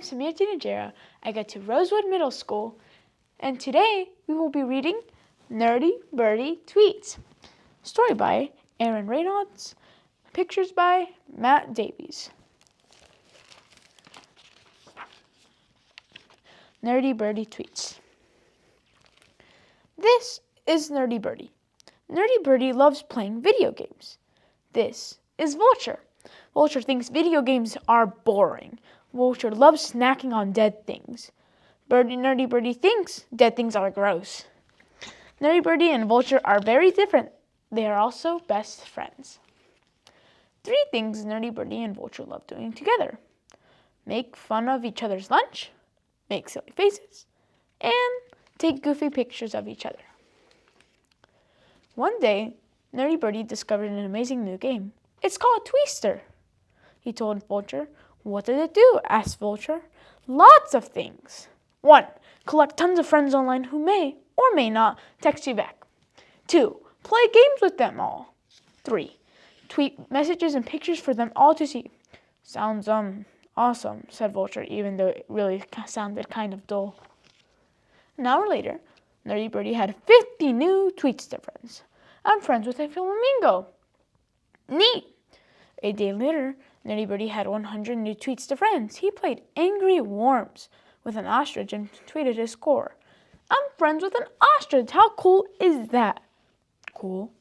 I'm Samir Tinajero. I go to Rosewood Middle School, and today we will be reading Nerdy Birdie Tweets. Story by Aaron Reynolds, pictures by Matt Davies. Nerdy Birdie Tweets. This is Nerdy Birdie. Nerdy Birdie loves playing video games. This is Vulture. Vulture thinks video games are boring. Vulture loves snacking on dead things. Nerdy Birdie thinks dead things are gross. Nerdy Birdie and Vulture are very different. They are also best friends. 3 things Nerdy Birdie and Vulture love doing together: make fun of each other's lunch, make silly faces, and take goofy pictures of each other. One day, Nerdy Birdie discovered an amazing new game. It's called Twister. He told Vulture. What did it do? Asked Vulture. Lots of things. 1. Collect tons of friends online who may or may not text you back. 2. Play games with them all. 3. Tweet messages and pictures for them all to see. Sounds awesome, said Vulture, even though it really sounded kind of dull. An hour later, Nerdy Birdie had 50 new tweets to friends. I'm friends with a flamingo. Neat! A day later, Nerdy Birdie had 100 new tweets to friends. He played Angry Worms with an ostrich and tweeted his score. I'm friends with an ostrich. How cool is that? Cool.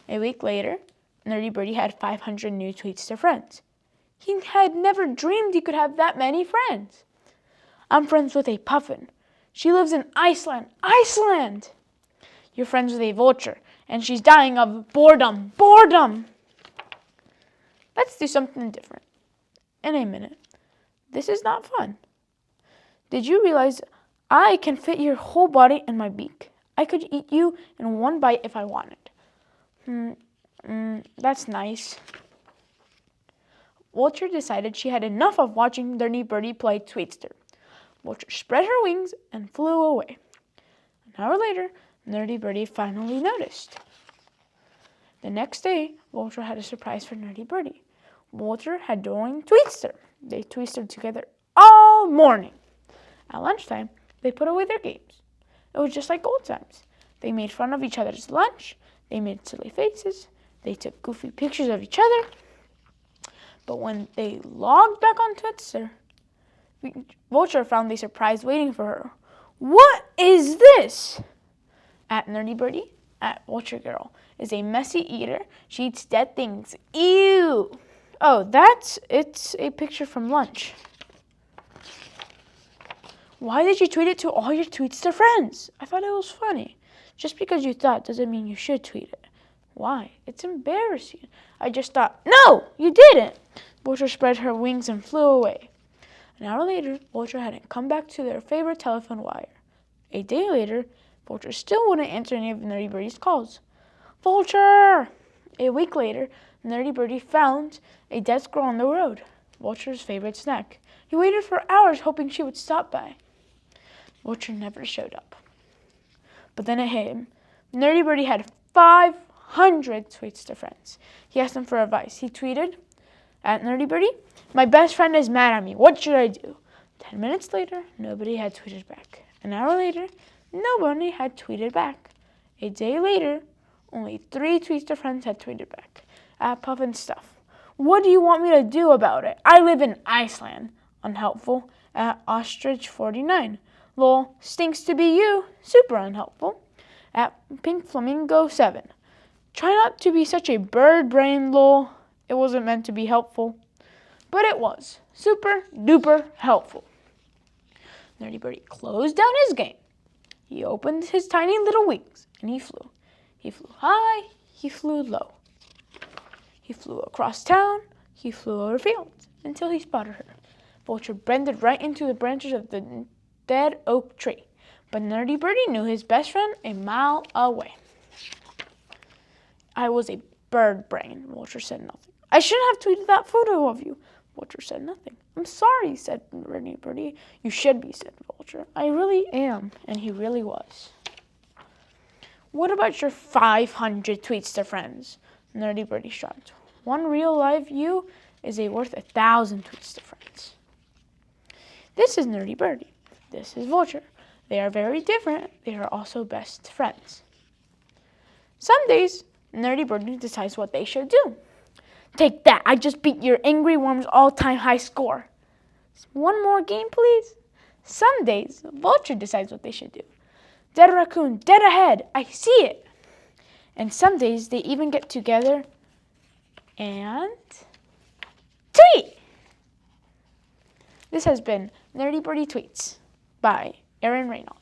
A week later, Nerdy Birdie had 500 new tweets to friends. He had never dreamed he could have that many friends. I'm friends with a puffin. She lives in Iceland. Iceland! You're friends with a vulture, and she's dying of boredom. Boredom! Let's do something different. In a minute. This is not fun. Did you realize I can fit your whole body in my beak? I could eat you in one bite if I wanted. That's nice. Vulture decided she had enough of watching Nerdy Birdie play Tweetster. Vulture spread her wings and flew away. An hour later, Nerdy Birdie finally noticed. The next day, Vulture had a surprise for Nerdy Birdie. Vulture had joined Tweetster. They tweeted together all morning. At lunchtime, they put away their games. It was just like old times. They made fun of each other's lunch. They made silly faces. They took goofy pictures of each other. But when they logged back on Tweetster, Vulture found a surprise waiting for her. What is this? At Nerdy Birdie, at Vulture Girl, is a messy eater. She eats dead things. Ew! Oh, it's a picture from lunch. Why did you tweet it to all your tweets to friends? I thought it was funny. Just because you thought doesn't mean you should tweet it. Why? It's embarrassing. I just thought, no, you didn't. Vulture spread her wings and flew away. An hour later, Vulture hadn't come back to their favorite telephone wire. A day later, Vulture still wouldn't answer any of Nerdy Birdie's calls. Vulture! A week later, Nerdy Birdie found a dead squirrel on the road, Vulture's favorite snack. He waited for hours hoping she would stop by. Vulture never showed up. But then it hit him. Nerdy Birdie had 500 tweets to friends. He asked them for advice. He tweeted at Nerdy Birdie, my best friend is mad at me. What should I do? 10 minutes later, nobody had tweeted back. An hour later, nobody had tweeted back. A day later, only 3 tweets to friends had tweeted back. At Puffin Stuff. What do you want me to do about it? I live in Iceland. Unhelpful. At Ostrich 49. Lol. Stinks to be you. Super unhelpful. At Pink Flamingo 7. Try not to be such a bird brain, lol. It wasn't meant to be helpful. But it was. Super duper helpful. Nerdy Birdie closed down his game. He opened his tiny little wings and he flew. He flew high. He flew low. He flew across town. He flew over fields until he spotted her. Vulture bended right into the branches of the dead oak tree. But Nerdy Birdie knew his best friend a mile away. I was a bird brain, Vulture said nothing. I shouldn't have tweeted that photo of you. Vulture said nothing. I'm sorry, said Nerdy Birdie. You should be, said Vulture. I really am. And he really was. What about your 500 tweets to friends? Nerdy Birdie shrugged. One real live you is worth 1,000 tweets to friends. This is Nerdy Birdie. This is Vulture. They are very different. They are also best friends. Some days, Nerdy Birdie decides what they should do. Take that! I just beat your Angry Worm's all-time high score. One more game, please? Some days, Vulture decides what they should do. Dead raccoon, dead ahead! I see it! And some days, they even get together and tweet! This has been Nerdy Birdie Tweets by Aaron Reynolds.